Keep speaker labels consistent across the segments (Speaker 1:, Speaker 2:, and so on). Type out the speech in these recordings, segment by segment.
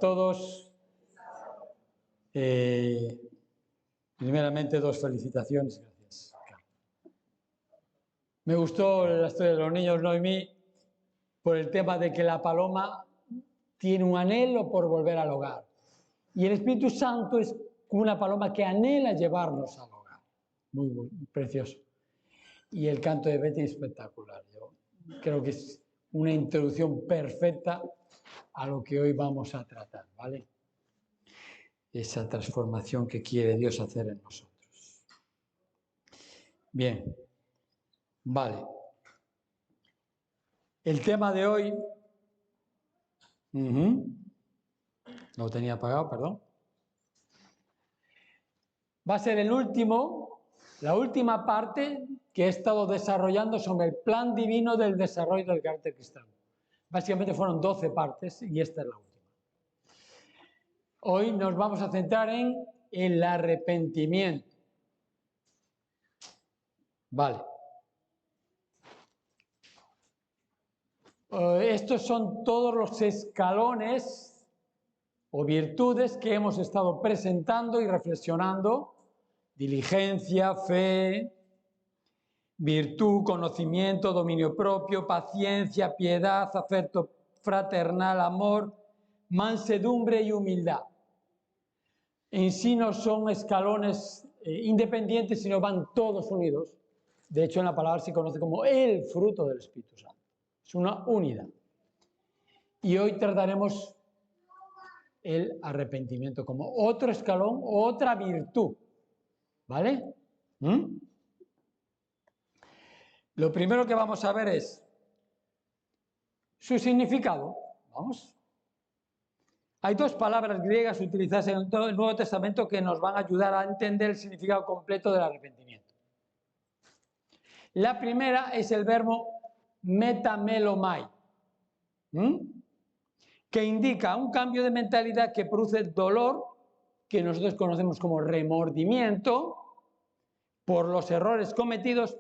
Speaker 1: Todos, primeramente 2 felicitaciones, gracias. Me gustó la historia de los niños, Noemí, por el tema de que la paloma tiene un anhelo por volver al hogar. Y el Espíritu Santo es como una paloma que anhela llevarnos al hogar. Muy, muy precioso. Y el canto de Betty espectacular. Yo creo que es una introducción perfecta a lo que hoy vamos a tratar, ¿vale? Esa transformación que quiere Dios hacer en nosotros. Bien, vale. El tema de hoy, lo tenía apagado, perdón. Va a ser la última parte que he estado desarrollando sobre el plan divino del desarrollo del carácter cristiano. Básicamente fueron 12 partes y esta es la última. Hoy nos vamos a centrar en el arrepentimiento. Vale. Estos son todos los escalones o virtudes que hemos estado presentando y reflexionando: diligencia, fe, virtud, conocimiento, dominio propio, paciencia, piedad, afecto fraternal, amor, mansedumbre y humildad. En sí no son escalones independientes, sino van todos unidos. De hecho, en la palabra se conoce como el fruto del Espíritu Santo. Es una unidad. Y hoy trataremos el arrepentimiento como otro escalón, otra virtud. ¿Vale? Lo primero que vamos a ver es su significado. Vamos. Hay 2 palabras griegas utilizadas en todo el Nuevo Testamento que nos van a ayudar a entender el significado completo del arrepentimiento. La primera es el verbo metamelomai, que indica un cambio de mentalidad que produce dolor, que nosotros conocemos como remordimiento por los errores cometidos,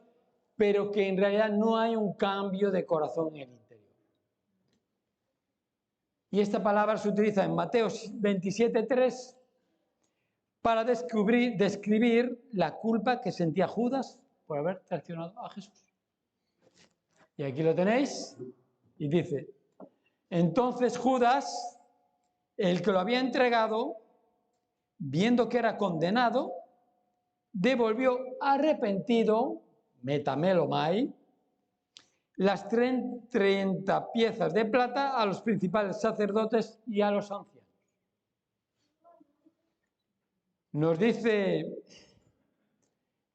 Speaker 1: pero que en realidad no hay un cambio de corazón en el interior. Y esta palabra se utiliza en Mateo 27:3 para describir la culpa que sentía Judas por haber traicionado a Jesús. Y aquí lo tenéis, y dice: entonces Judas, el que lo había entregado, viendo que era condenado, devolvió arrepentido, metamelomai, las 30 piezas de plata a los principales sacerdotes y a los ancianos. Nos dice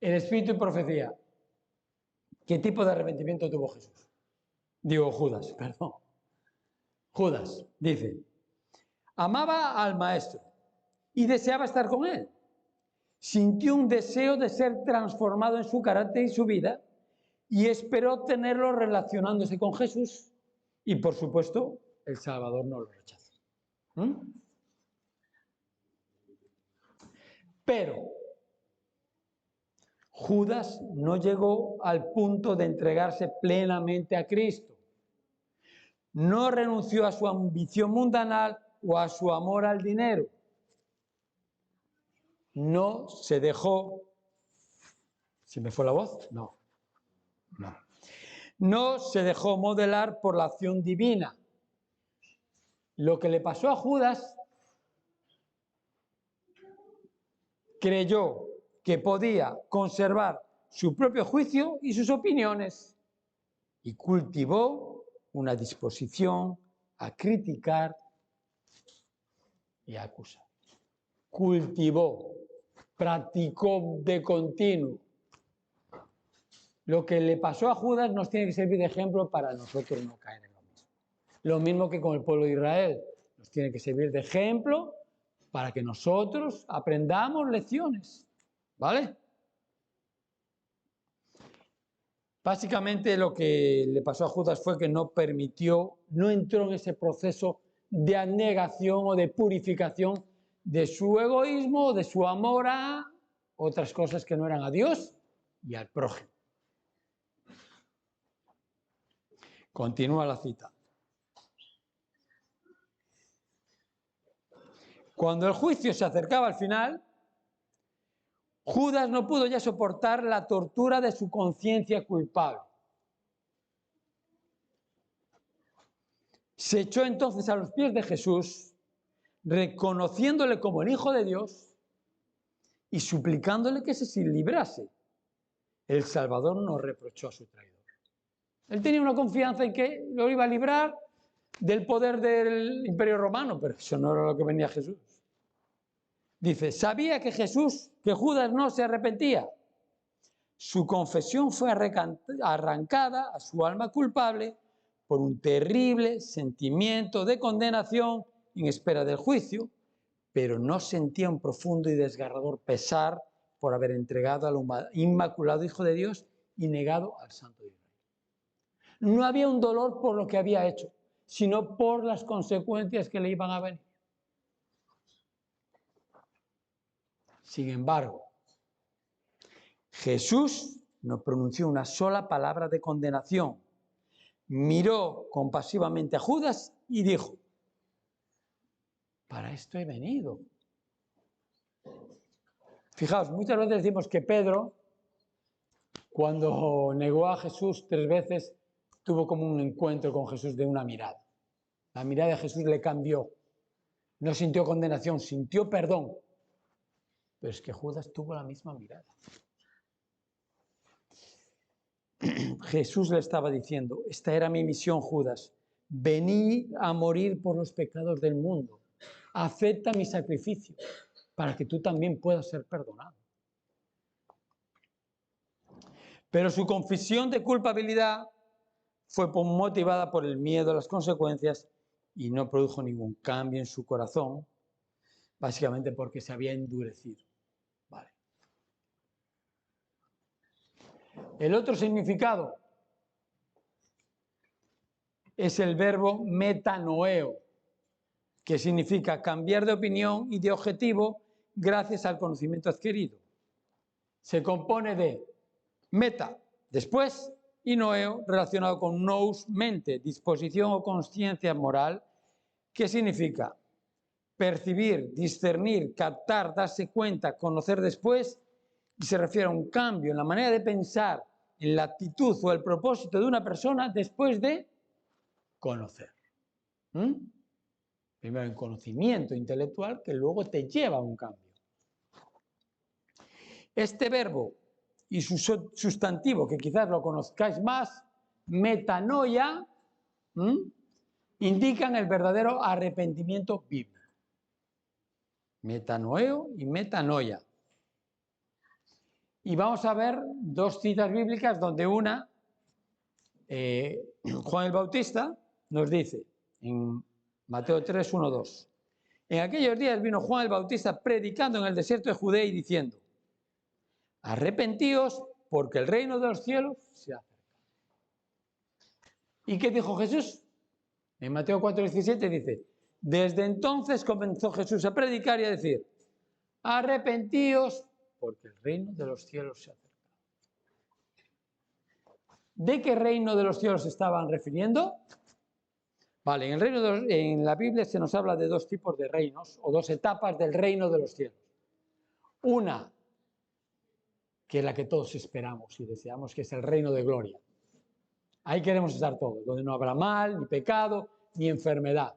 Speaker 1: el Espíritu y Profecía qué tipo de arrepentimiento tuvo Jesús. Digo, Judas, perdón. Judas dice: amaba al Maestro y deseaba estar con él. Sintió un deseo de ser transformado en su carácter y su vida y esperó tenerlo relacionándose con Jesús, y por supuesto el Salvador no lo rechazó. Pero Judas no llegó al punto de entregarse plenamente a Cristo. No renunció a su ambición mundanal o a su amor al dinero. No se dejó... ¿Se me fue la voz? No. No se dejó modelar por la acción divina. Lo que le pasó a Judas, creyó que podía conservar su propio juicio y sus opiniones y cultivó una disposición a criticar y a acusar. Cultivó, practicó de continuo. Lo que le pasó a Judas nos tiene que servir de ejemplo para nosotros no caer en lo mismo. Lo mismo que con el pueblo de Israel. Nos tiene que servir de ejemplo para que nosotros aprendamos lecciones. ¿Vale? Básicamente lo que le pasó a Judas fue que no entró en ese proceso de abnegación o de purificación de su egoísmo o de su amor a otras cosas que no eran a Dios y al prójimo. Continúa la cita. Cuando el juicio se acercaba al final, Judas no pudo ya soportar la tortura de su conciencia culpable. Se echó entonces a los pies de Jesús, reconociéndole como el Hijo de Dios y suplicándole que se librase. El Salvador no reprochó a su traidor. Él tenía una confianza en que lo iba a librar del poder del Imperio Romano, pero eso no era lo que venía Jesús. Dice, sabía que Judas no se arrepentía. Su confesión fue arrancada a su alma culpable por un terrible sentimiento de condenación en espera del juicio, pero no sentía un profundo y desgarrador pesar por haber entregado al inmaculado Hijo de Dios y negado al Santo de Israel. No había un dolor por lo que había hecho, sino por las consecuencias que le iban a venir. Sin embargo, Jesús no pronunció una sola palabra de condenación. Miró compasivamente a Judas y dijo, para esto he venido. Fijaos, muchas veces decimos que Pedro, cuando negó a Jesús 3 veces, tuvo como un encuentro con Jesús de una mirada. La mirada de Jesús le cambió. No sintió condenación, sintió perdón. Pero es que Judas tuvo la misma mirada. Jesús le estaba diciendo, esta era mi misión, Judas. Vení a morir por los pecados del mundo. Acepta mi sacrificio para que tú también puedas ser perdonado. Pero su confesión de culpabilidad fue motivada por el miedo a las consecuencias y no produjo ningún cambio en su corazón, básicamente porque se había endurecido. Vale. El otro significado es el verbo metanoeo, que significa cambiar de opinión y de objetivo gracias al conocimiento adquirido. Se compone de meta, después, y noeo, relacionado con nous, mente, disposición o consciencia moral, que significa percibir, discernir, captar, darse cuenta, conocer después, y se refiere a un cambio en la manera de pensar, en la actitud o el propósito de una persona después de conocer. Primero en conocimiento intelectual que luego te lleva a un cambio. Este verbo y su sustantivo, que quizás lo conozcáis más, metanoia, indican el verdadero arrepentimiento bíblico. Metanoeo y metanoia. Y vamos a ver 2 citas bíblicas donde una, Juan el Bautista nos dice, en Mateo 3, 1, 2. En aquellos días vino Juan el Bautista predicando en el desierto de Judea y diciendo, arrepentíos porque el reino de los cielos se acerca. ¿Y qué dijo Jesús? En Mateo 4, 17 dice, desde entonces comenzó Jesús a predicar y a decir, arrepentíos porque el reino de los cielos se acerca. ¿De qué reino de los cielos se estaban refiriendo? Vale, en la Biblia se nos habla de 2 tipos de reinos o 2 etapas del reino de los cielos. Una, que es la que todos esperamos y deseamos, que es el reino de gloria. Ahí queremos estar todos, donde no habrá mal, ni pecado, ni enfermedad.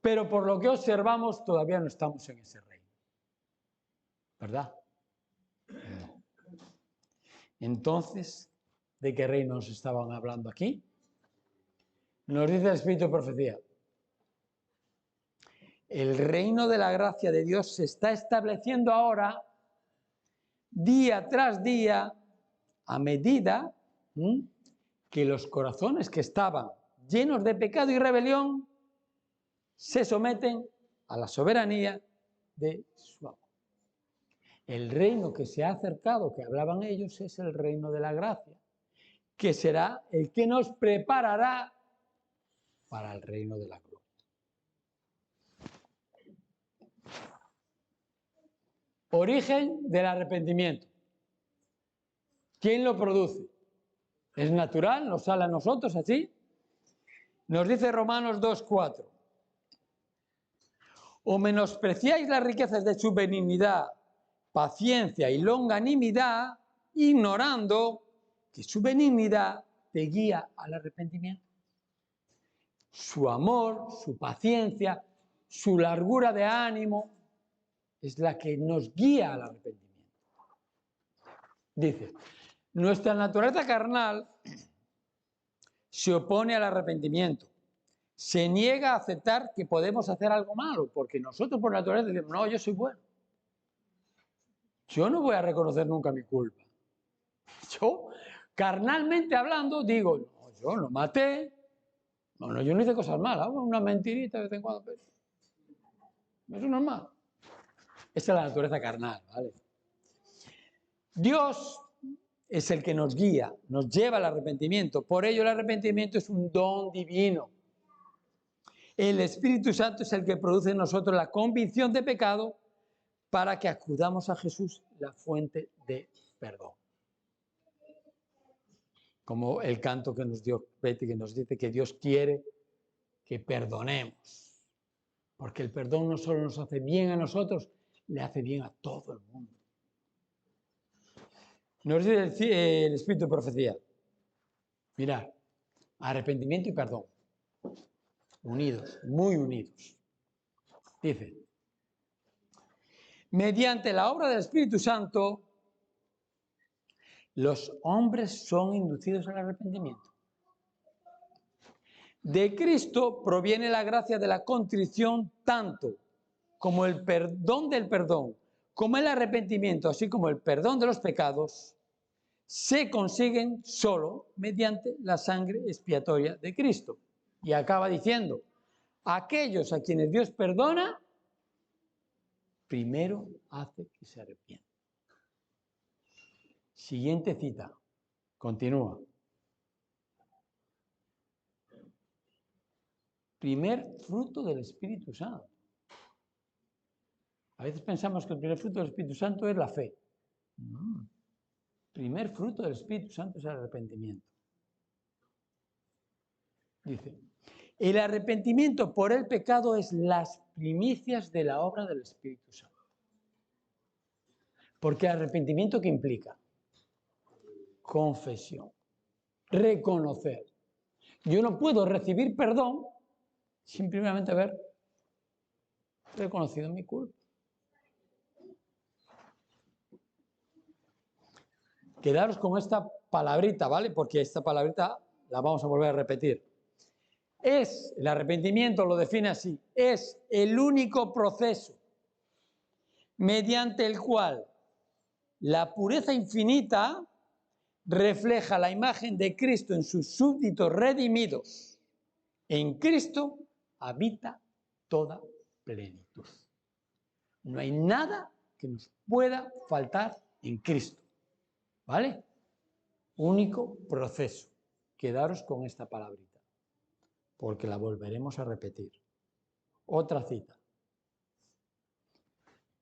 Speaker 1: Pero por lo que observamos, todavía no estamos en ese reino. ¿Verdad? No. Entonces, ¿de qué reino nos estaban hablando aquí? Nos dice el Espíritu de Profecía. El reino de la gracia de Dios se está estableciendo ahora, día tras día, a medida que los corazones que estaban llenos de pecado y rebelión se someten a la soberanía de su amor. El reino que se ha acercado, que hablaban ellos, es el reino de la gracia, que será el que nos preparará para el reino de la gloria. Origen del arrepentimiento. ¿Quién lo produce? ¿Es natural? ¿Nos sale a nosotros así? Nos dice Romanos 2:4. o menospreciáis las riquezas de su benignidad, paciencia y longanimidad, ignorando que su benignidad te guía al arrepentimiento. Su amor, su paciencia, su largura de ánimo es la que nos guía al arrepentimiento. Dice, nuestra naturaleza carnal se opone al arrepentimiento. Se niega a aceptar que podemos hacer algo malo, porque nosotros por naturaleza decimos, no, yo soy bueno. Yo no voy a reconocer nunca mi culpa. Yo, carnalmente hablando, digo, no, yo no maté, no, yo no hice cosas malas, una mentirita de vez en cuando, pero eso es normal. Esa es la naturaleza carnal, ¿vale? Dios es el que nos guía, nos lleva al arrepentimiento. Por ello el arrepentimiento es un don divino. El Espíritu Santo es el que produce en nosotros la convicción de pecado para que acudamos a Jesús, la fuente de perdón. Como el canto que nos dio Betty, que nos dice que Dios quiere que perdonemos. Porque el perdón no solo nos hace bien a nosotros, le hace bien a todo el mundo. Nos dice el Espíritu de Profecía. Mirad, arrepentimiento y perdón. Unidos, muy unidos. Dice, mediante la obra del Espíritu Santo, los hombres son inducidos al arrepentimiento. De Cristo proviene la gracia de la contrición tanto como el perdón del perdón, como el arrepentimiento, así como el perdón de los pecados, se consiguen solo mediante la sangre expiatoria de Cristo. Y acaba diciendo, aquellos a quienes Dios perdona, primero hace que se arrepientan. Siguiente cita, continúa. Primer fruto del Espíritu Santo. A veces pensamos que el primer fruto del Espíritu Santo es la fe. No. Primer fruto del Espíritu Santo es el arrepentimiento. Dice, el arrepentimiento por el pecado es las primicias de la obra del Espíritu Santo. Porque arrepentimiento, ¿qué implica? Confesión, reconocer. Yo no puedo recibir perdón sin primeramente haber reconocido mi culpa. Quedaros con esta palabrita, ¿vale? Porque esta palabrita la vamos a volver a repetir. El arrepentimiento lo define así, es el único proceso mediante el cual la pureza infinita refleja la imagen de Cristo en sus súbditos redimidos. En Cristo habita toda plenitud. No hay nada que nos pueda faltar en Cristo. ¿Vale? Único proceso. Quedaros con esta palabrita, porque la volveremos a repetir. Otra cita.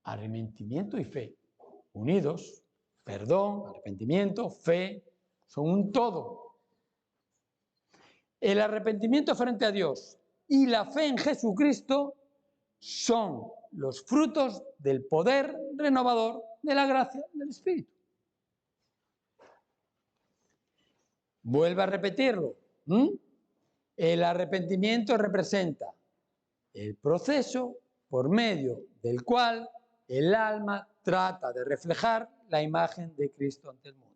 Speaker 1: Arrepentimiento y fe, unidos, perdón, arrepentimiento, fe, son un todo. El arrepentimiento frente a Dios y la fe en Jesucristo son los frutos del poder renovador de la gracia del Espíritu. Vuelvo a repetirlo. El arrepentimiento representa el proceso por medio del cual el alma trata de reflejar la imagen de Cristo ante el mundo.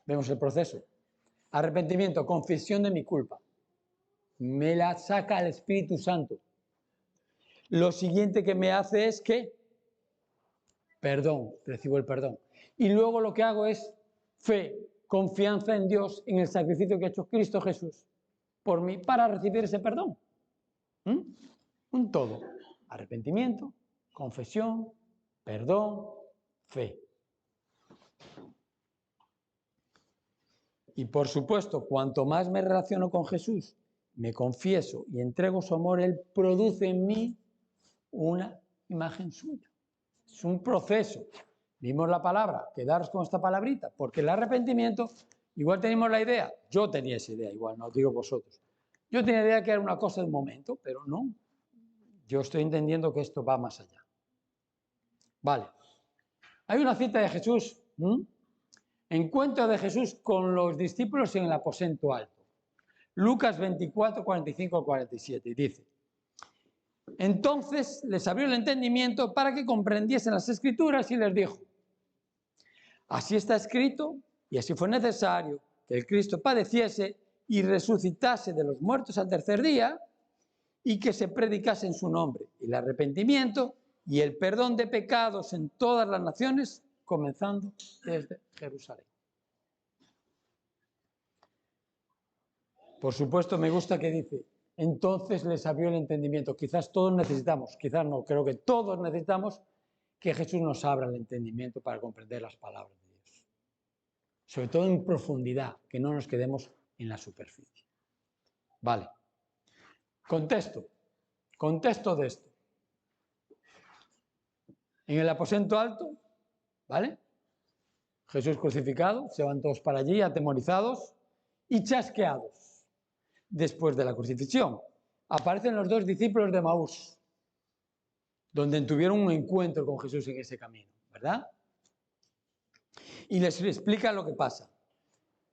Speaker 1: Vemos el proceso. Arrepentimiento, confesión de mi culpa. Me la saca el Espíritu Santo. Lo siguiente que me hace es que, perdón, recibo el perdón. Y luego lo que hago es fe, confianza en Dios, en el sacrificio que ha hecho Cristo Jesús por mí para recibir ese perdón. Un todo. Arrepentimiento, confesión, perdón, fe. Y por supuesto, cuanto más me relaciono con Jesús, me confieso y entrego su amor, Él produce en mí una imagen suya. Es un proceso. Vimos la palabra, quedaros con esta palabrita, porque el arrepentimiento, igual tenemos la idea, yo tenía esa idea, igual no os digo vosotros. Yo tenía la idea que era una cosa de un momento, pero no. Yo estoy entendiendo que esto va más allá. Vale. Hay una cita de Jesús, encuentro de Jesús con los discípulos en el aposento alto. Lucas 24, 45 47, y dice: entonces les abrió el entendimiento para que comprendiesen las Escrituras y les dijo: así está escrito, y así fue necesario que el Cristo padeciese y resucitase de los muertos al tercer día, y que se predicase en su nombre el arrepentimiento y el perdón de pecados en todas las naciones, comenzando desde Jerusalén. Por supuesto, me gusta que dice: entonces les abrió el entendimiento. Quizás todos necesitamos, quizás no, creo que todos necesitamos que Jesús nos abra el entendimiento para comprender las palabras de Dios. Sobre todo en profundidad, que no nos quedemos en la superficie. Vale. Contexto de esto. En el aposento alto, ¿vale? Jesús crucificado, se van todos para allí atemorizados y chasqueados. Después de la crucifixión, aparecen los dos discípulos de Emaús, donde tuvieron un encuentro con Jesús en ese camino, ¿verdad? Y les explica lo que pasa.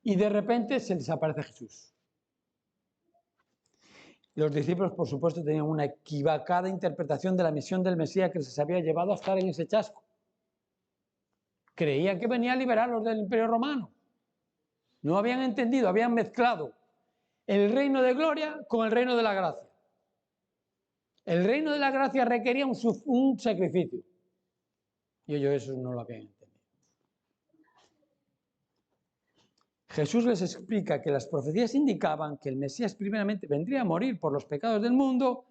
Speaker 1: Y de repente se les aparece Jesús. Los discípulos, por supuesto, tenían una equivocada interpretación de la misión del Mesías que les había llevado a estar en ese chasco. Creían que venía a liberarlos del Imperio Romano. No habían entendido, habían mezclado el reino de gloria con el reino de la gracia. El reino de la gracia requería un sacrificio. Y ellos eso no lo habían entendido. Jesús les explica que las profecías indicaban que el Mesías primeramente vendría a morir por los pecados del mundo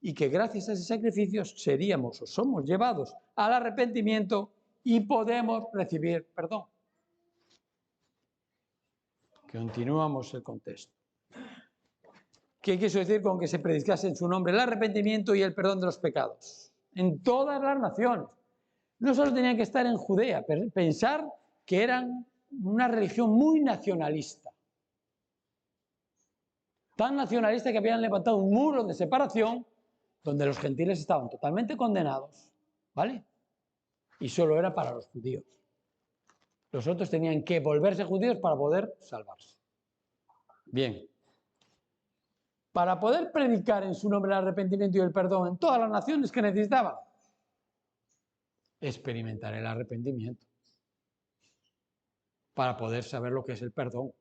Speaker 1: y que gracias a ese sacrificio seríamos o somos llevados al arrepentimiento y podemos recibir perdón. Continuamos el contexto. ¿Qué quiso decir con que se predicase en su nombre el arrepentimiento y el perdón de los pecados? En todas las naciones. No solo tenían que estar en Judea, pensar que eran una religión muy nacionalista. Tan nacionalista que habían levantado un muro de separación donde los gentiles estaban totalmente condenados, ¿vale? Y solo era para los judíos. Los otros tenían que volverse judíos para poder salvarse. Bien. Para poder predicar en su nombre el arrepentimiento y el perdón en todas las naciones, que necesitaban experimentar el arrepentimiento para poder saber lo que es el perdón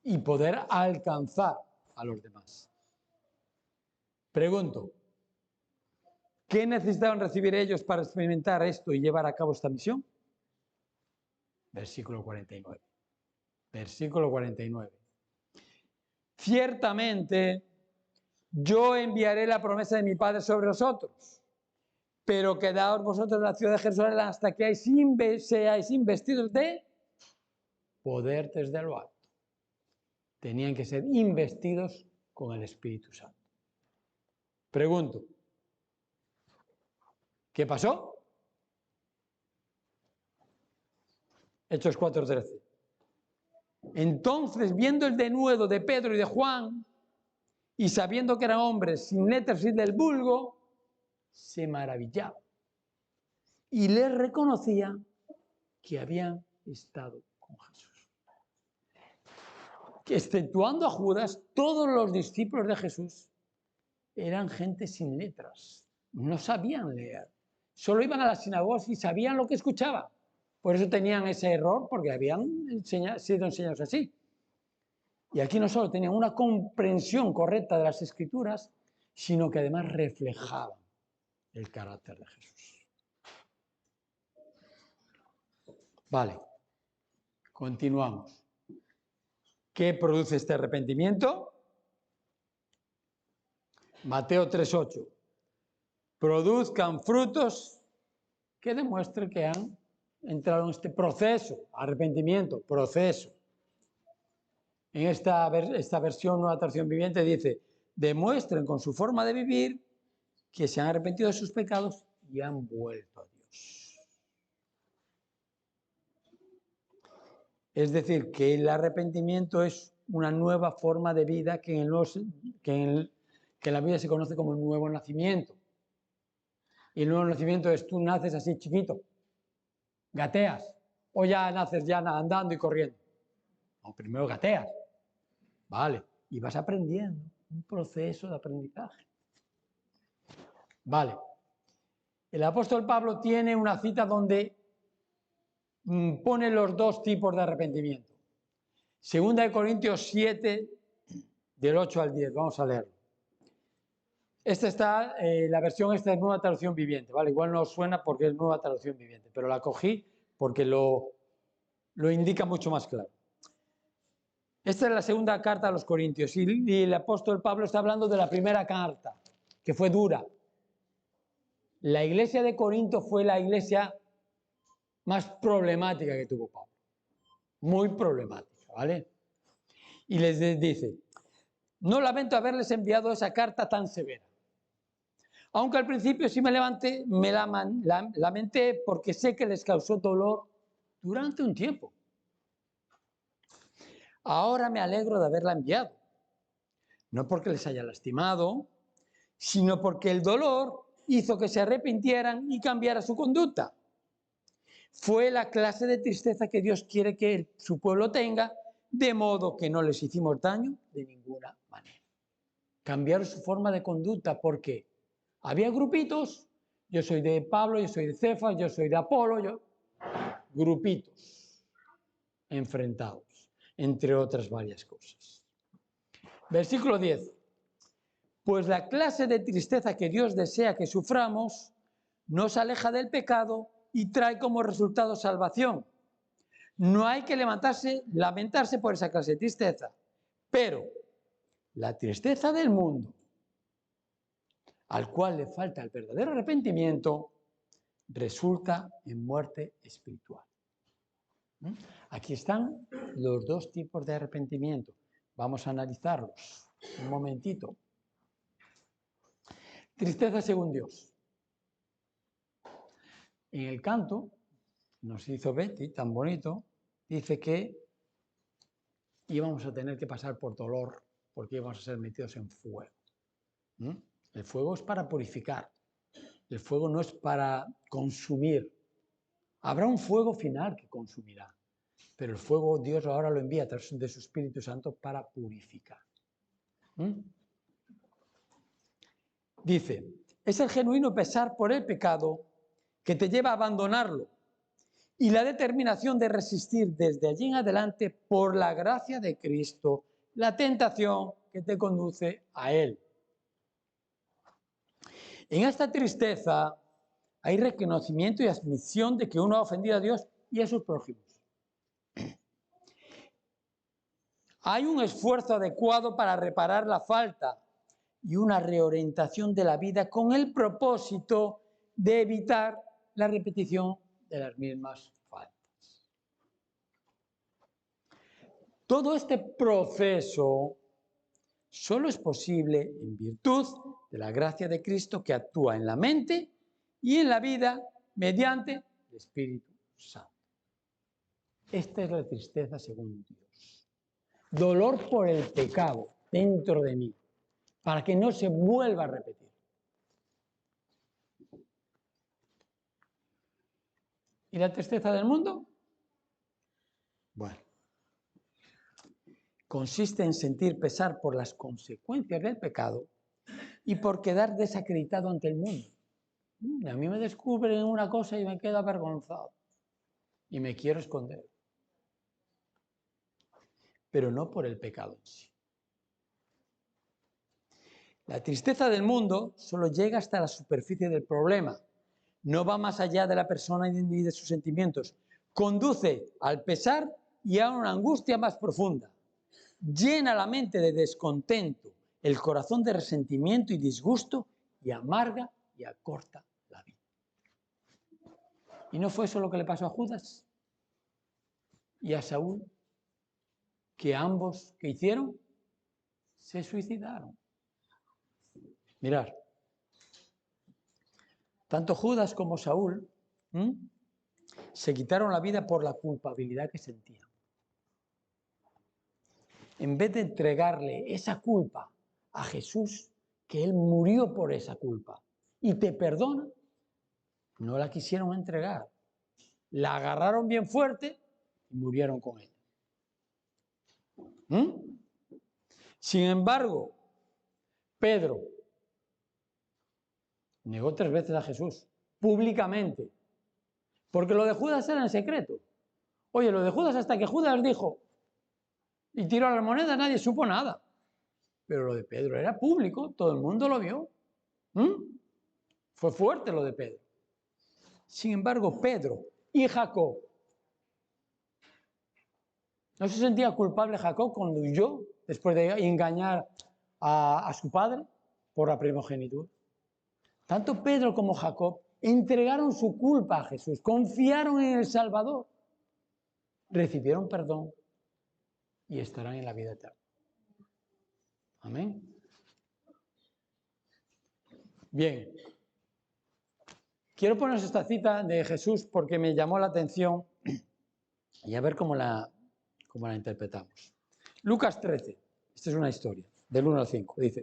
Speaker 1: y poder alcanzar a los demás. Pregunto, ¿qué necesitaban recibir ellos para experimentar esto y llevar a cabo esta misión? Versículo 49. Versículo 49. Ciertamente, yo enviaré la promesa de mi Padre sobre vosotros, pero quedaos vosotros en la ciudad de Jerusalén hasta que seáis investidos de poder desde lo alto. Tenían que ser investidos con el Espíritu Santo. Pregunto, ¿qué pasó? Hechos 4:13. Entonces, viendo el denuedo de Pedro y de Juan, y sabiendo que eran hombres sin letras y del vulgo, se maravillaba y les reconocía que habían estado con Jesús. Que exceptuando a Judas, todos los discípulos de Jesús eran gente sin letras, no sabían leer, solo iban a las sinagogas y sabían lo que escuchaban. Por eso tenían ese error, porque habían sido enseñados así. Y aquí no solo tenían una comprensión correcta de las Escrituras, sino que además reflejaban el carácter de Jesús. Vale, continuamos. ¿Qué produce este arrepentimiento? Mateo 3:8. Produzcan frutos que demuestren que han entrado en este proceso, arrepentimiento, proceso. En esta versión, Nueva Traducción Viviente, dice: demuestren con su forma de vivir que se han arrepentido de sus pecados y han vuelto a Dios. Es decir, que el arrepentimiento es una nueva forma de vida que que en la Biblia se conoce como el nuevo nacimiento. Y el nuevo nacimiento es tú naces así chiquito, gateas, o ya naces ya andando y corriendo. No, primero gateas, vale, y vas aprendiendo, un proceso de aprendizaje. Vale. El apóstol Pablo tiene una cita donde pone los dos tipos de arrepentimiento. Segunda de Corintios 7, del 8 al 10, vamos a leerlo. Esta está, la versión esta es Nueva Traducción Viviente, ¿vale? Igual no os suena porque es Nueva Traducción Viviente, pero la cogí porque lo indica mucho más claro. Esta es la segunda carta a los Corintios y el apóstol Pablo está hablando de la primera carta, que fue dura. La iglesia de Corinto fue la iglesia más problemática que tuvo Pablo. Muy problemática, ¿vale? Y les dice, no lamento haberles enviado esa carta tan severa. Aunque al principio sí me lamenté porque sé que les causó dolor durante un tiempo. Ahora me alegro de haberla enviado. No porque les haya lastimado, sino porque el dolor hizo que se arrepintieran y cambiara su conducta. Fue la clase de tristeza que Dios quiere que su pueblo tenga, de modo que no les hicimos daño de ninguna manera. Cambiaron su forma de conducta porque había grupitos, yo soy de Pablo, yo soy de Cefas, yo soy de Apolo, grupitos enfrentados, entre otras varias cosas. Versículo 10. Pues la clase de tristeza que Dios desea que suframos nos aleja del pecado y trae como resultado salvación. No hay que lamentarse por esa clase de tristeza, pero la tristeza del mundo, al cual le falta el verdadero arrepentimiento, resulta en muerte espiritual. Aquí están los dos tipos de arrepentimiento. Vamos a analizarlos un momentito. Tristeza según Dios. En el canto, nos hizo Betty, tan bonito, dice que íbamos a tener que pasar por dolor porque íbamos a ser metidos en fuego. El fuego es para purificar. El fuego no es para consumir. Habrá un fuego final que consumirá, pero el fuego Dios ahora lo envía a través de su Espíritu Santo para purificar. Dice, es el genuino pesar por el pecado que te lleva a abandonarlo y la determinación de resistir desde allí en adelante por la gracia de Cristo la tentación que te conduce a Él. En esta tristeza hay reconocimiento y admisión de que uno ha ofendido a Dios y a sus prójimos. Hay un esfuerzo adecuado para reparar la falta y una reorientación de la vida con el propósito de evitar la repetición de las mismas faltas. Todo este proceso solo es posible en virtud de la gracia de Cristo que actúa en la mente y en la vida mediante el Espíritu Santo. Esta es la tristeza según Dios. Dolor por el pecado dentro de mí, para que no se vuelva a repetir. ¿Y la tristeza del mundo? Bueno, consiste en sentir pesar por las consecuencias del pecado y por quedar desacreditado ante el mundo. A mí me descubren una cosa y me quedo avergonzado y me quiero esconder. Pero no por el pecado en sí. La tristeza del mundo solo llega hasta la superficie del problema. No va más allá de la persona ni de sus sentimientos. Conduce al pesar y a una angustia más profunda. Llena la mente de descontento, el corazón de resentimiento y disgusto y amarga y acorta la vida. ¿Y no fue eso lo que le pasó a Judas y a Saúl? Que ambos, ¿qué hicieron? Se suicidaron. Mirad, tanto Judas como Saúl se quitaron la vida por la culpabilidad que sentían. En vez de entregarle esa culpa a Jesús que Él murió por esa culpa y te perdona, no la quisieron entregar. La agarraron bien fuerte y murieron con ella. Sin embargo, Pedro negó 3 veces a Jesús, públicamente, porque lo de Judas era en secreto. Oye, lo de Judas, hasta que Judas dijo y tiró la moneda, nadie supo nada. Pero lo de Pedro era público, todo el mundo lo vio. Fue fuerte lo de Pedro. Sin embargo, Pedro y Jacob, ¿no se sentía culpable Jacob cuando huyó después de engañar a su padre por la primogenitura? Tanto Pedro como Jacob entregaron su culpa a Jesús, confiaron en el Salvador, recibieron perdón y estarán en la vida eterna. Amén. Bien. Quiero poneros esta cita de Jesús porque me llamó la atención y a ver cómo la interpretamos. Lucas 13, esta es una historia, del 1 al 5, dice: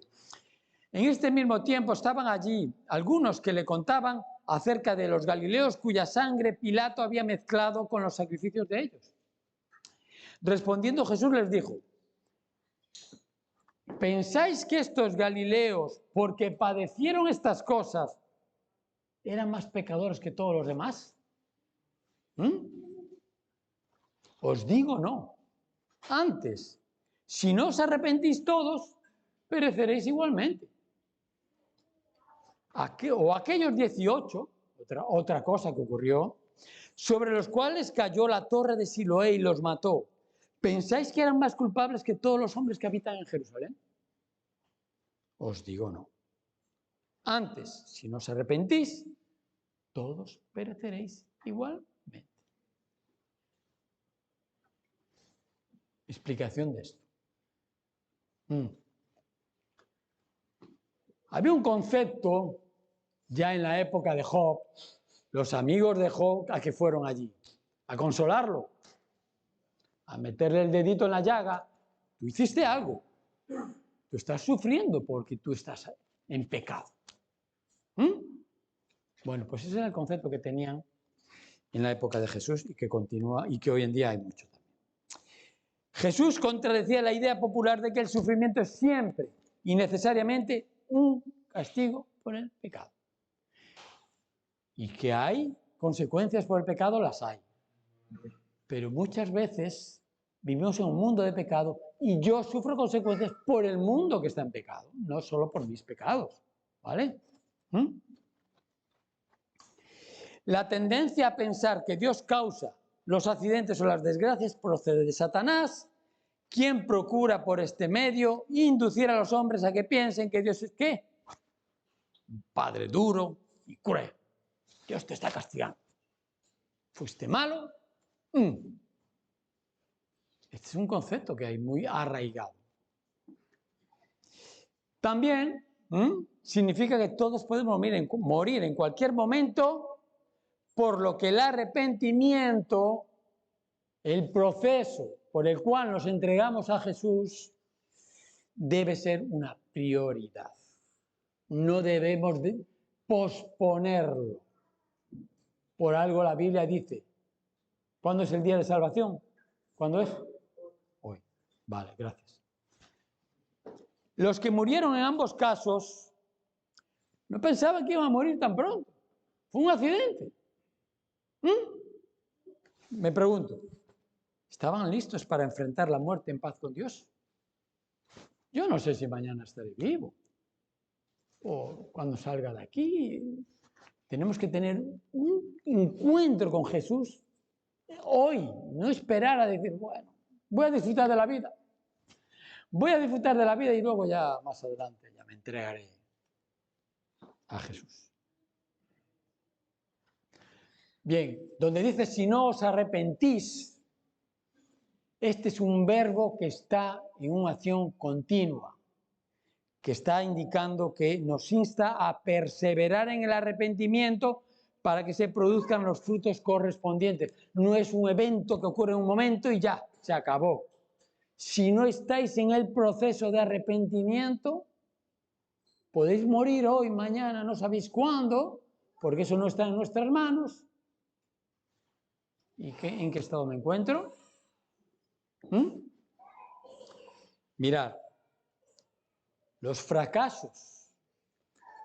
Speaker 1: en este mismo tiempo estaban allí algunos que le contaban acerca de los galileos cuya sangre Pilato había mezclado con los sacrificios de ellos. Respondiendo Jesús les dijo: ¿pensáis que estos galileos, porque padecieron estas cosas, eran más pecadores que todos los demás? Os digo no. Antes, si no os arrepentís todos, pereceréis igualmente. O aquellos 18, otra cosa que ocurrió, sobre los cuales cayó la torre de Siloé y los mató, ¿pensáis que eran más culpables que todos los hombres que habitan en Jerusalén? Os digo no. Antes, si no os arrepentís, todos pereceréis igualmente. Explicación de esto. Había un concepto ya en la época de Job, los amigos de Job, ¿a qué fueron allí? A consolarlo, a meterle el dedito en la llaga. Tú hiciste algo, tú estás sufriendo porque tú estás en pecado. Bueno, pues ese era el concepto que tenían en la época de Jesús y que continúa y que hoy en día hay mucho también. Jesús contradecía la idea popular de que el sufrimiento es siempre y necesariamente un castigo por el pecado. Y que hay consecuencias por el pecado, las hay. Pero muchas veces vivimos en un mundo de pecado y yo sufro consecuencias por el mundo que está en pecado, no solo por mis pecados, ¿vale? La tendencia a pensar que Dios causa los accidentes o las desgracias procede de Satanás, quien procura por este medio inducir a los hombres a que piensen que Dios es ¿qué? Un padre duro y cruel. Dios te está castigando. ¿Fuiste malo? Este es un concepto que hay muy arraigado. También significa que todos podemos morir en cualquier momento, por lo que el arrepentimiento, el proceso por el cual nos entregamos a Jesús, debe ser una prioridad. No debemos posponerlo. Por algo la Biblia dice, ¿cuándo es el día de salvación? ¿Cuándo es? Hoy. Vale, gracias. Los que murieron en ambos casos no pensaban que iban a morir tan pronto. Fue un accidente. Me pregunto, ¿estaban listos para enfrentar la muerte en paz con Dios? Yo no sé si mañana estaré vivo o cuando salga de aquí. Tenemos que tener un encuentro con Jesús hoy, no esperar a decir, bueno, voy a disfrutar de la vida. Voy a disfrutar de la vida y luego ya más adelante ya me entregaré a Jesús. Bien, donde dice si no os arrepentís, este es un verbo que está en una acción continua, que está indicando que nos insta a perseverar en el arrepentimiento para que se produzcan los frutos correspondientes. No es un evento que ocurre en un momento y ya, se acabó. Si no estáis en el proceso de arrepentimiento, Podéis morir hoy, mañana, no sabéis cuándo, porque eso no está en nuestras manos. ¿Y en qué estado me encuentro? Mirad, los fracasos,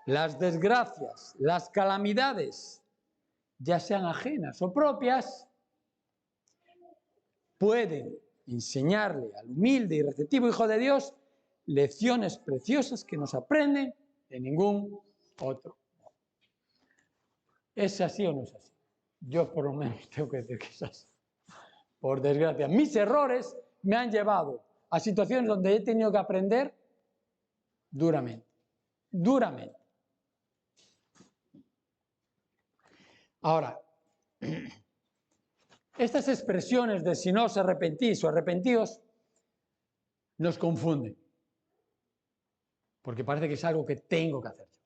Speaker 1: las desgracias, las calamidades, ya sean ajenas o propias, pueden enseñarle al humilde y receptivo Hijo de Dios lecciones preciosas que no se aprenden de ningún otro. ¿Es así o no es así? Yo por lo menos tengo que decir que es así. Por desgracia, mis errores me han llevado a situaciones donde he tenido que aprender duramente. Duramente. Ahora, estas expresiones de si no os arrepentís o arrepentíos nos confunden. Porque parece que es algo que tengo que hacer yo.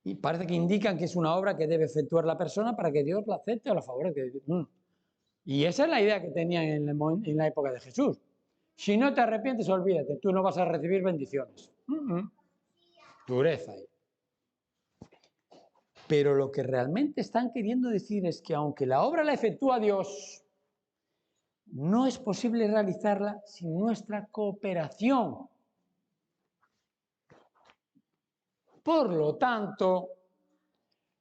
Speaker 1: Y parece que indican que es una obra que debe efectuar la persona para que Dios la acepte o la favorezca. Y esa es la idea que tenían en la época de Jesús. Si no te arrepientes, olvídate, tú no vas a recibir bendiciones. Dureza ahí. Pero lo que realmente están queriendo decir es que aunque la obra la efectúa Dios, no es posible realizarla sin nuestra cooperación. Por lo tanto,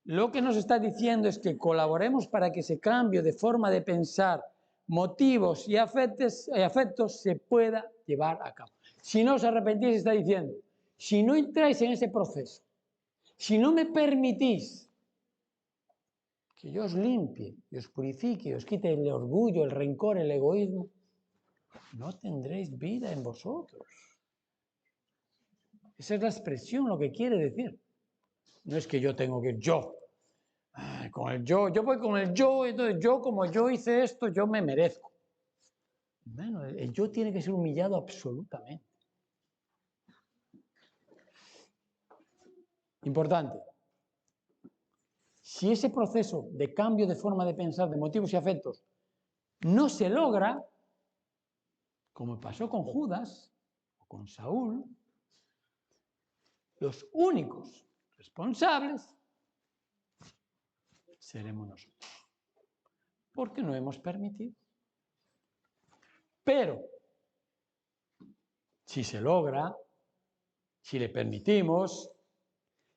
Speaker 1: lo que nos está diciendo es que colaboremos para que ese cambio de forma de pensar, motivos y afectos se pueda llevar a cabo. Si no os arrepentís, está diciendo, si no entráis en ese proceso, si no me permitís que yo os limpie, y os purifique, os quite el orgullo, el rencor, el egoísmo, no tendréis vida en vosotros. Esa es la expresión, lo que quiere decir. No es que yo tengo que yo. Con el yo voy con el yo, entonces yo como yo hice esto, yo me merezco. Bueno, el yo tiene que ser humillado absolutamente. Importante. Si ese proceso de cambio de forma de pensar, de motivos y afectos, no se logra, como pasó con Judas o con Saúl, los únicos responsables seremos nosotros, porque no hemos permitido. Pero, si se logra, si le permitimos,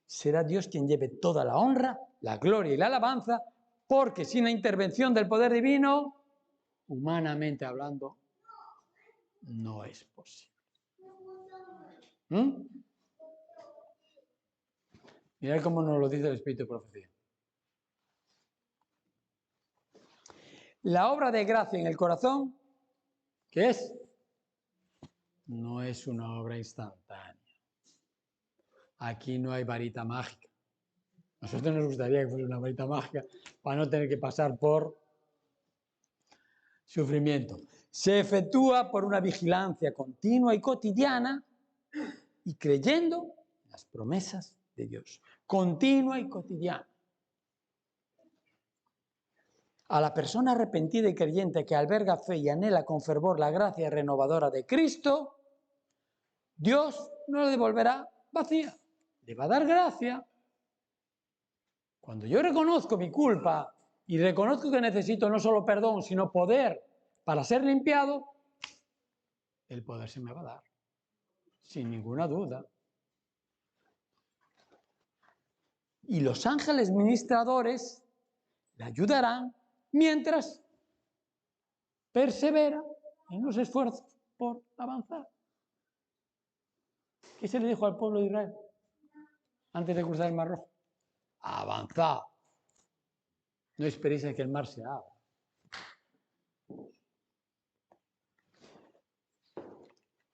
Speaker 1: será Dios quien lleve toda la honra, la gloria y la alabanza, porque sin la intervención del poder divino, humanamente hablando, no es posible. Mirad cómo nos lo dice el Espíritu de Profecía. La obra de gracia en el corazón, ¿qué es? No es una obra instantánea. Aquí no hay varita mágica. A nosotros nos gustaría que fuera una varita mágica para no tener que pasar por sufrimiento. Se efectúa por una vigilancia continua y cotidiana y creyendo en las promesas de Dios. Continua y cotidiana. A la persona arrepentida y creyente que alberga fe y anhela con fervor la gracia renovadora de Cristo, Dios no le devolverá vacía, le va a dar gracia. Cuando yo reconozco mi culpa y reconozco que necesito no solo perdón, sino poder para ser limpiado, el poder se me va a dar, sin ninguna duda. Y los ángeles ministradores le ayudarán mientras persevera en los esfuerzos por avanzar. ¿Qué se le dijo al pueblo de Israel antes de cruzar el Mar Rojo? Avanzad. No esperéis a que el mar se abra.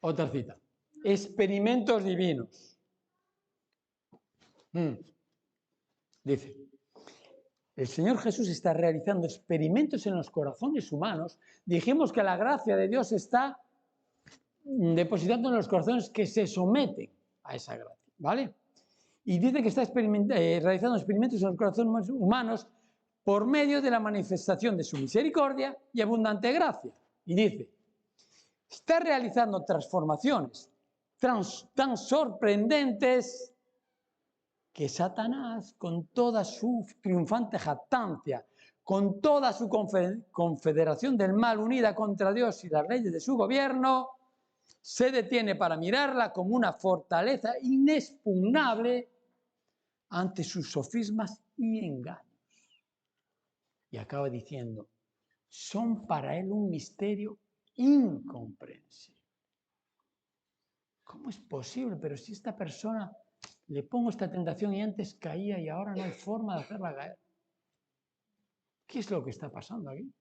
Speaker 1: Otra cita. Experimentos divinos. Dice, el Señor Jesús está realizando experimentos en los corazones humanos. Dijimos que la gracia de Dios está depositando en los corazones que se someten a esa gracia, ¿vale? Y dice que está realizando experimentos en los corazones humanos por medio de la manifestación de su misericordia y abundante gracia. Y dice, está realizando transformaciones tan sorprendentes que Satanás, con toda su triunfante jactancia, con toda su confederación del mal unida contra Dios y las leyes de su gobierno, se detiene para mirarla como una fortaleza inexpugnable ante sus sofismas y engaños. Y acaba diciendo, son para él un misterio incomprensible. ¿Cómo es posible? Pero si esta persona le pongo esta tentación y antes caía y ahora no hay forma de hacerla caer. ¿Qué es lo que está pasando aquí?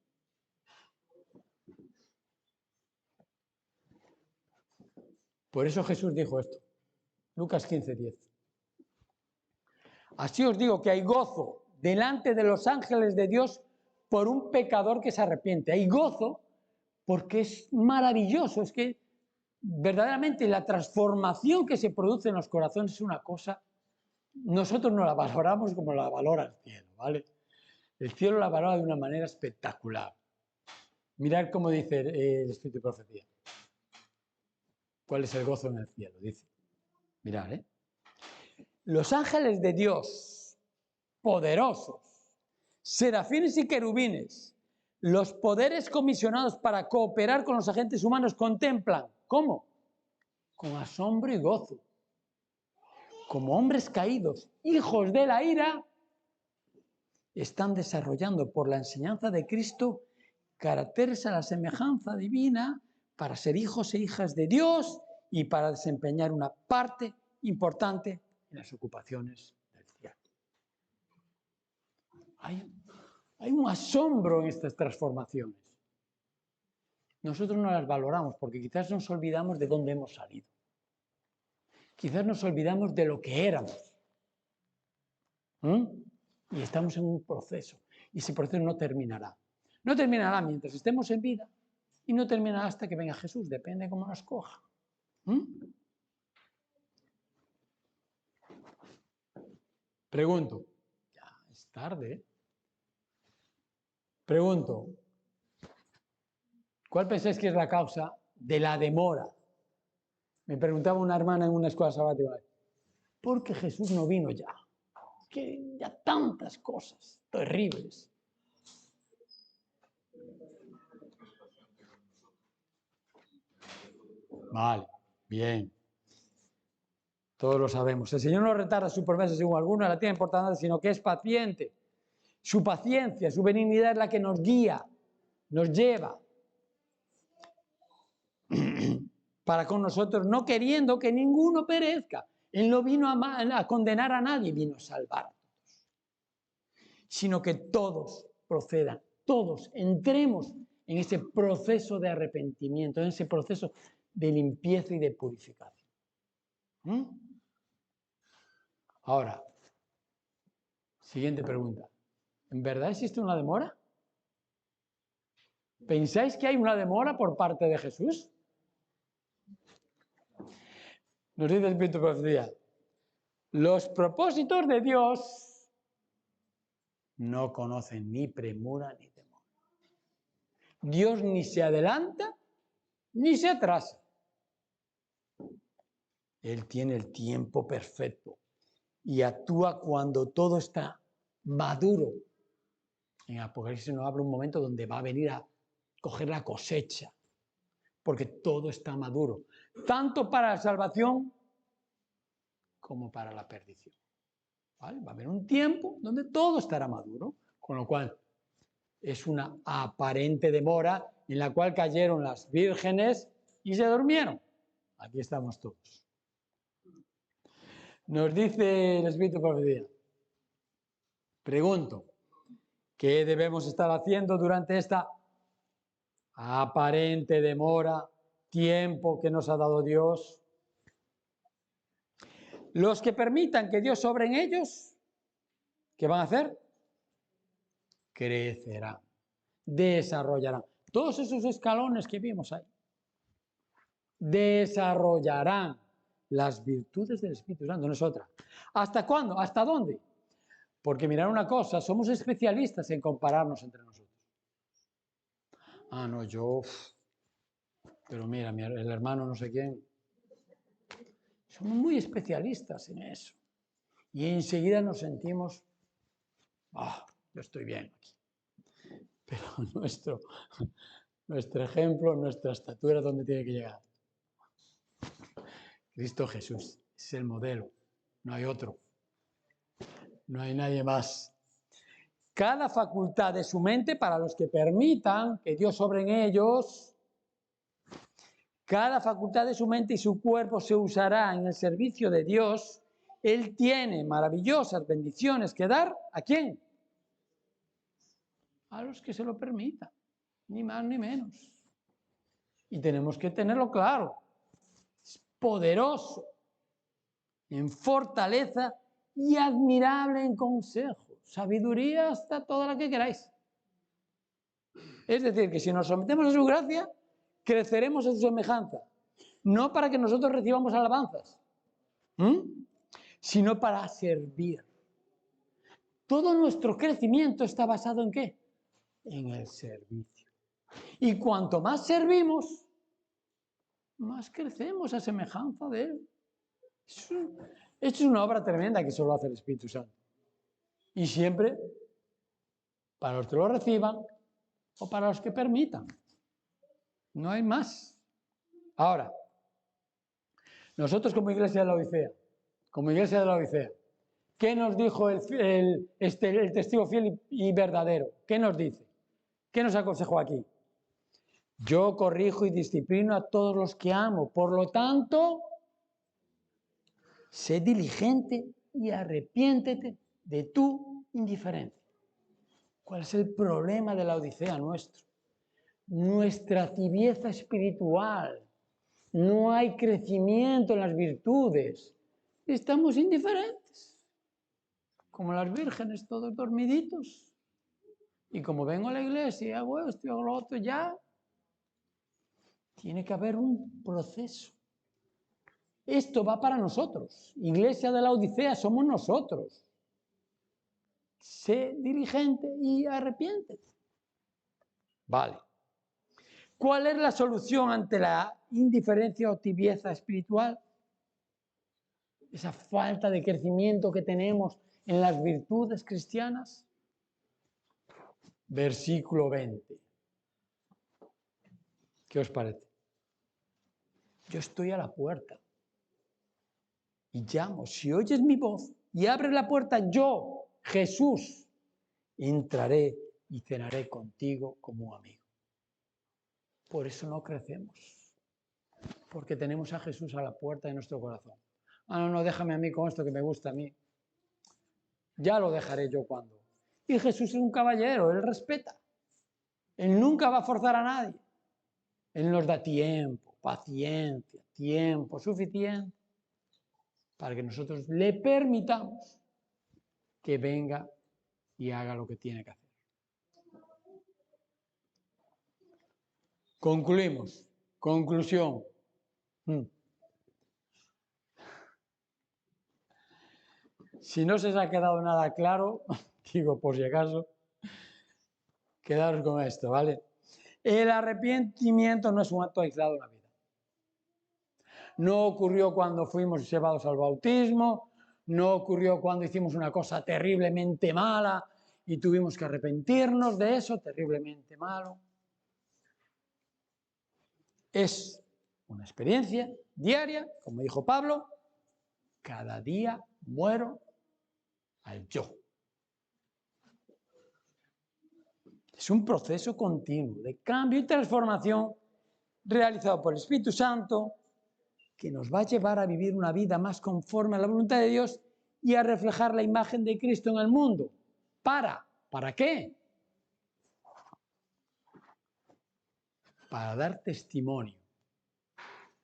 Speaker 1: Por eso Jesús dijo esto. Lucas 15:10. Así os digo que hay gozo delante de los ángeles de Dios por un pecador que se arrepiente. Hay gozo porque es maravilloso. Es que verdaderamente la transformación que se produce en los corazones es una cosa, nosotros no la valoramos como la valora el cielo, ¿vale? El cielo la valora de una manera espectacular. Mirad cómo dice el Espíritu de Profecía. ¿Cuál es el gozo en el cielo? Dice, mirad, los ángeles de Dios, poderosos, serafines y querubines, los poderes comisionados para cooperar con los agentes humanos contemplan, ¿cómo? Con asombro y gozo. Como hombres caídos, hijos de la ira, están desarrollando por la enseñanza de Cristo caracteres a la semejanza divina para ser hijos e hijas de Dios y para desempeñar una parte importante en las ocupaciones del cielo. Hay un asombro en estas transformaciones. Nosotros no las valoramos porque quizás nos olvidamos de dónde hemos salido. Quizás nos olvidamos de lo que éramos. Y estamos en un proceso. Y ese proceso no terminará. No terminará mientras estemos en vida y no terminará hasta que venga Jesús. Depende de cómo nos coja. Pregunto. Ya es tarde. Pregunto. ¿Cuál pensáis que es la causa de la demora? Me preguntaba una hermana en una escuela sabática. ¿Por qué Jesús no vino ya? Que ya tantas cosas terribles. Vale, bien. Todos lo sabemos. El Señor no retarda su promesa según alguno la tiene importancia, sino que es paciente. Su paciencia, su benignidad es la que nos guía, nos lleva para con nosotros, no queriendo que ninguno perezca. Él no vino a condenar a nadie, vino a salvar a todos. Sino que todos procedan, todos entremos en ese proceso de arrepentimiento, en ese proceso de limpieza y de purificación. Ahora, siguiente pregunta. ¿En verdad existe una demora? ¿Pensáis que hay una demora por parte de Jesús? Nos dice el Espíritu de Profecía. Los propósitos de Dios no conocen ni premura ni temor. Dios ni se adelanta ni se atrasa. Él tiene el tiempo perfecto y actúa cuando todo está maduro. En Apocalipsis nos habla un momento donde va a venir a coger la cosecha, porque todo está maduro, tanto para la salvación como para la perdición. ¿Vale? Va a haber un tiempo donde todo estará maduro, con lo cual es una aparente demora en la cual cayeron las vírgenes y se durmieron. Aquí estamos todos. Nos dice el Espíritu de Profecía. Pregunto, ¿qué debemos estar haciendo durante esta aparente demora, tiempo que nos ha dado Dios? Los que permitan que Dios obre en ellos, ¿qué van a hacer? Crecerán, desarrollarán. Todos esos escalones que vimos ahí. Desarrollarán las virtudes del Espíritu Santo, no es otra. ¿Hasta cuándo? ¿Hasta dónde? Porque mirad una cosa, somos especialistas en compararnos entre nosotros. Ah, no, yo... Pero mira, el hermano no sé quién. Somos muy especialistas en eso. Y enseguida nos sentimos, yo estoy bien aquí. Pero nuestro ejemplo, nuestra estatura, ¿dónde tiene que llegar? Cristo Jesús es el modelo, no hay otro. No hay nadie más. Cada facultad de su mente, para los que permitan que Dios obre en ellos, cada facultad de su mente y su cuerpo se usará en el servicio de Dios. Él tiene maravillosas bendiciones que dar. ¿A quién? A los que se lo permitan, ni más ni menos. Y tenemos que tenerlo claro. Es poderoso en fortaleza y admirable en consejo. Sabiduría hasta toda la que queráis. Es decir, que si nos sometemos a su gracia, creceremos en su semejanza. No para que nosotros recibamos alabanzas, sino para servir. Todo nuestro crecimiento está basado ¿en qué? En el servicio. Y cuanto más servimos, más crecemos a semejanza de Él. Esto es una obra tremenda que solo hace el Espíritu Santo. Y siempre para los que lo reciban o para los que permitan. No hay más. Ahora, nosotros como Iglesia de la Odisea, ¿qué nos dijo el testigo fiel y verdadero? ¿Qué nos dice? ¿Qué nos aconsejó aquí? Yo corrijo y disciplino a todos los que amo. Por lo tanto, sé diligente y arrepiéntete de tu indiferencia. ¿Cuál es el problema de la Odisea nuestro? Nuestra tibieza espiritual. No hay crecimiento en las virtudes. Estamos indiferentes. Como las vírgenes, todos dormiditos. Y como vengo a la iglesia y hago esto y hago lo otro, ya tiene que haber un proceso. Esto va para nosotros. Iglesia de la Odisea somos nosotros. Sé diligente y arrepiéntete. Vale. ¿Cuál es la solución ante la indiferencia o tibieza espiritual? Esa falta de crecimiento que tenemos en las virtudes cristianas. Versículo 20. ¿Qué os parece? Yo estoy a la puerta y llamo. Si oyes mi voz y abres la puerta, yo, Jesús, entraré y cenaré contigo como un amigo. Por eso no crecemos, porque tenemos a Jesús a la puerta de nuestro corazón. No, déjame a mí con esto que me gusta a mí. Ya lo dejaré yo cuando. Y Jesús es un caballero, Él respeta. Él nunca va a forzar a nadie. Él nos da tiempo, paciencia, tiempo suficiente para que nosotros le permitamos que venga y haga lo que tiene que hacer. Concluimos. Conclusión. Si no se os ha quedado nada claro, digo por si acaso, quedaros con esto, ¿vale? El arrepentimiento no es un acto aislado en la vida. No ocurrió cuando fuimos llevados al bautismo, no ocurrió cuando hicimos una cosa terriblemente mala y tuvimos que arrepentirnos de eso, terriblemente malo. Es una experiencia diaria, como dijo Pablo, cada día muero al yo. Es un proceso continuo de cambio y transformación realizado por el Espíritu Santo que nos va a llevar a vivir una vida más conforme a la voluntad de Dios y a reflejar la imagen de Cristo en el mundo. ¿Para qué? Para dar testimonio.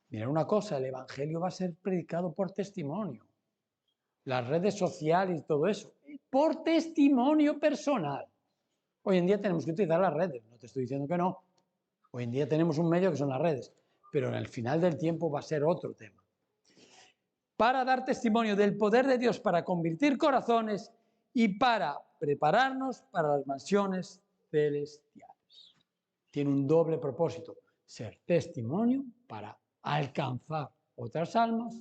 Speaker 1: Mira una cosa, el Evangelio va a ser predicado por testimonio. Las redes sociales y todo eso, por testimonio personal. Hoy en día tenemos que utilizar las redes, no te estoy diciendo que no. Hoy en día tenemos un medio que son las redes, pero en el final del tiempo va a ser otro tema. Para dar testimonio del poder de Dios para convertir corazones y para prepararnos para las mansiones celestiales. Tiene un doble propósito, ser testimonio para alcanzar otras almas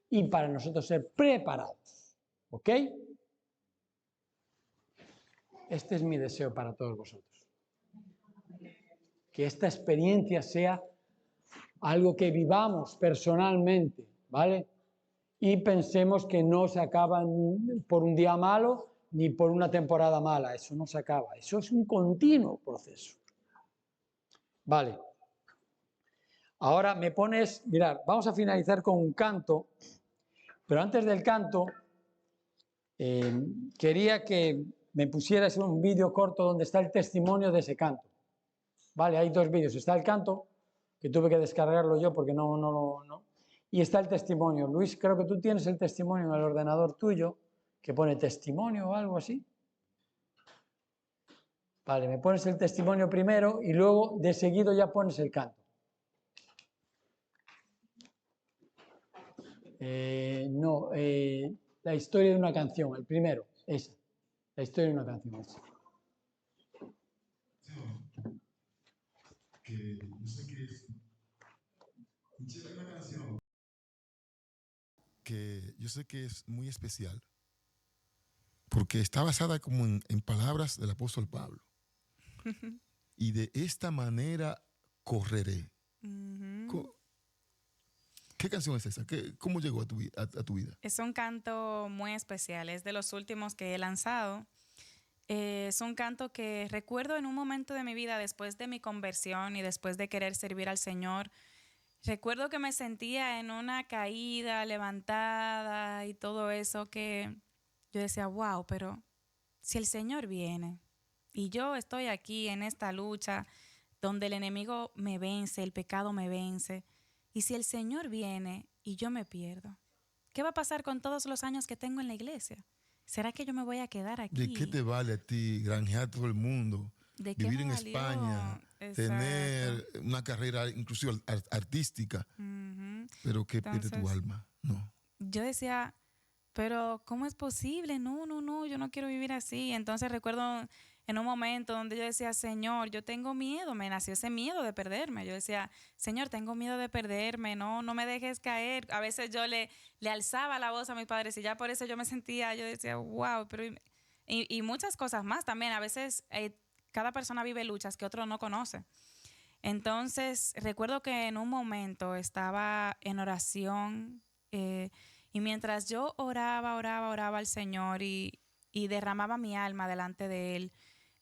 Speaker 1: y para nosotros ser preparados. ¿Ok? Este es mi deseo para todos vosotros. Que esta experiencia sea algo que vivamos personalmente, ¿vale? Y pensemos que no se acaba por un día malo ni por una temporada mala. Eso no se acaba. Eso es un continuo proceso. Vale. Ahora me pones, mirad, vamos a finalizar con un canto, pero antes del canto quería que me pusieras un vídeo corto donde está el testimonio de ese canto. Vale, hay 2 vídeos. Está el canto, que tuve que descargarlo yo porque no. Y está el testimonio. Luis, creo que tú tienes el testimonio en el ordenador tuyo, que pone testimonio o algo así. Vale, me pones el testimonio primero y luego de seguido ya pones el canto. La historia de una canción, el primero, esa. La historia de una canción, esa.
Speaker 2: Que yo sé que es una canción que yo sé que es muy especial porque está basada como en palabras del apóstol Pablo. Y de esta manera correré. ¿Qué canción es esa? ¿Cómo llegó a tu vida?
Speaker 3: Es un canto muy especial, es de los últimos que he lanzado. Es un canto que recuerdo en un momento de mi vida, después de mi conversión y después de querer servir al Señor. Recuerdo que me sentía en una caída, levantada y todo eso, que yo decía, wow, pero si el Señor viene y yo estoy aquí en esta lucha donde el enemigo me vence, el pecado me vence, y si el Señor viene y yo me pierdo, ¿qué va a pasar con todos los años que tengo en la iglesia? ¿Será que yo me voy a quedar aquí?
Speaker 2: ¿De qué te vale a ti granjear a todo el mundo?
Speaker 3: ¿De qué
Speaker 2: vivir
Speaker 3: me
Speaker 2: en
Speaker 3: valió?
Speaker 2: España,
Speaker 3: Exacto.
Speaker 2: tener una carrera inclusive artística, pero que pierde tu alma? No.
Speaker 3: Yo decía, pero ¿cómo es posible? No, yo no quiero vivir así. Entonces recuerdo en un momento donde yo decía, Señor, yo tengo miedo, me nació ese miedo de perderme. Yo decía, Señor, tengo miedo de perderme, no me dejes caer. A veces yo le alzaba la voz a mis padres y ya por eso yo me sentía, yo decía, wow, pero y muchas cosas más también. A veces cada persona vive luchas que otro no conoce. Entonces recuerdo que en un momento estaba en oración y mientras yo oraba al Señor y derramaba mi alma delante de Él,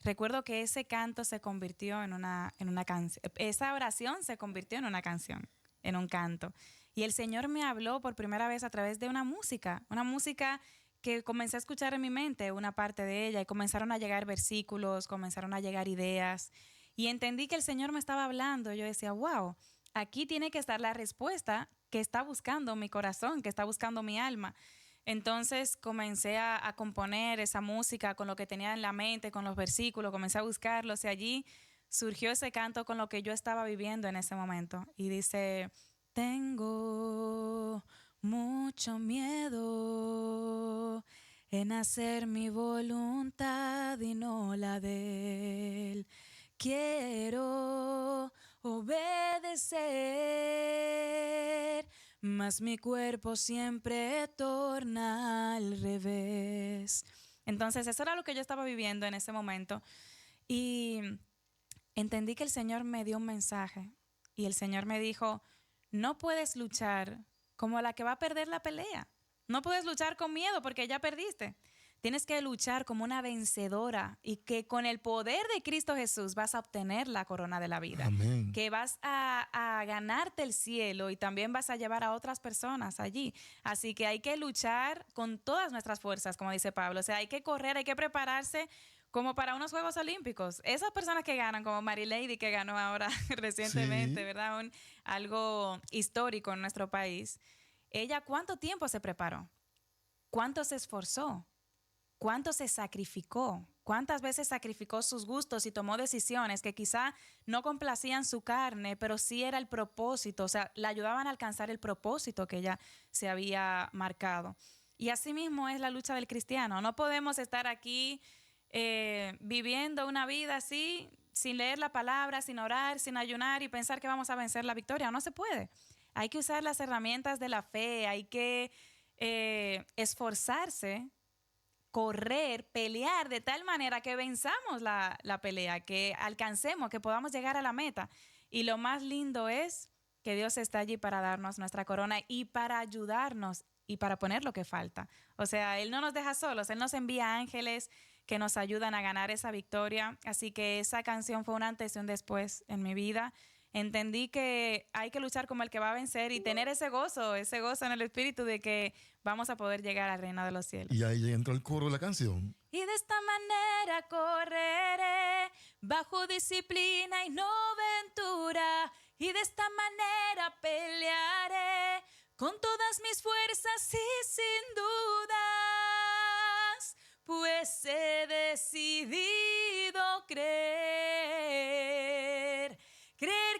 Speaker 3: recuerdo que ese canto se convirtió en una canción. Esa oración se convirtió en una canción, en un canto. Y el Señor me habló por primera vez a través de una música que comencé a escuchar en mi mente, una parte de ella, y comenzaron a llegar versículos, comenzaron a llegar ideas. Y entendí que el Señor me estaba hablando. Yo decía, wow, aquí tiene que estar la respuesta que está buscando mi corazón, que está buscando mi alma. Entonces comencé a componer esa música con lo que tenía en la mente, con los versículos, comencé a buscarlos y allí surgió ese canto con lo que yo estaba viviendo en ese momento. Y dice, tengo mucho miedo en hacer mi voluntad y no la de Él. Quiero obedecer, mas mi cuerpo siempre torna al revés. Entonces eso era lo que yo estaba viviendo en ese momento y entendí que el Señor me dio un mensaje y el Señor me dijo, no puedes luchar como la que va a perder la pelea. No puedes luchar con miedo porque ya perdiste. Tienes que luchar como una vencedora y que con el poder de Cristo Jesús vas a obtener la corona de la vida.
Speaker 2: Amén.
Speaker 3: Que vas a ganarte el cielo y también vas a llevar a otras personas allí. Así que hay que luchar con todas nuestras fuerzas, como dice Pablo. O sea, hay que correr, hay que prepararse como para unos Juegos Olímpicos. Esas personas que ganan, como Marilady, que ganó ahora recientemente, sí, ¿verdad? Algo histórico en nuestro país. Ella, ¿cuánto tiempo se preparó? ¿Cuánto se esforzó? ¿Cuánto se sacrificó? ¿Cuántas veces sacrificó sus gustos y tomó decisiones que quizá no complacían su carne, pero sí era el propósito, o sea, la ayudaban a alcanzar el propósito que ella se había marcado? Y así mismo es la lucha del cristiano. No podemos estar aquí viviendo una vida así, sin leer la palabra, sin orar, sin ayunar y pensar que vamos a vencer la victoria. No se puede. hay que usar las herramientas de la fe, hay que esforzarse, correr, pelear de tal manera que venzamos la pelea, que alcancemos, que podamos llegar a la meta. Y lo más lindo es que Dios está allí para darnos nuestra corona y para ayudarnos y para poner lo que falta. O sea, Él no nos deja solos, Él nos envía ángeles que nos ayudan a ganar esa victoria. Así que esa canción fue un antes y un después en mi vida. Entendí que hay que luchar como el que va a vencer y tener ese gozo en el espíritu de que vamos a poder llegar al reino de los cielos.
Speaker 2: Y ahí entró el coro de la canción.
Speaker 3: Y de esta manera correré bajo disciplina y no ventura. Y de esta manera pelearé con todas mis fuerzas y sin dudas, pues he decidido creer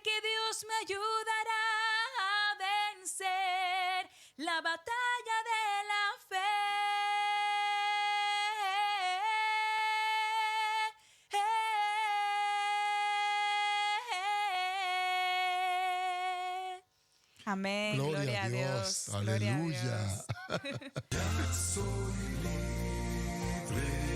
Speaker 3: que Dios me ayudará a vencer la batalla de la fe. Amén.
Speaker 2: Gloria a Dios.
Speaker 3: Gloria a
Speaker 2: Aleluya.
Speaker 3: Dios.
Speaker 2: Ya soy libre.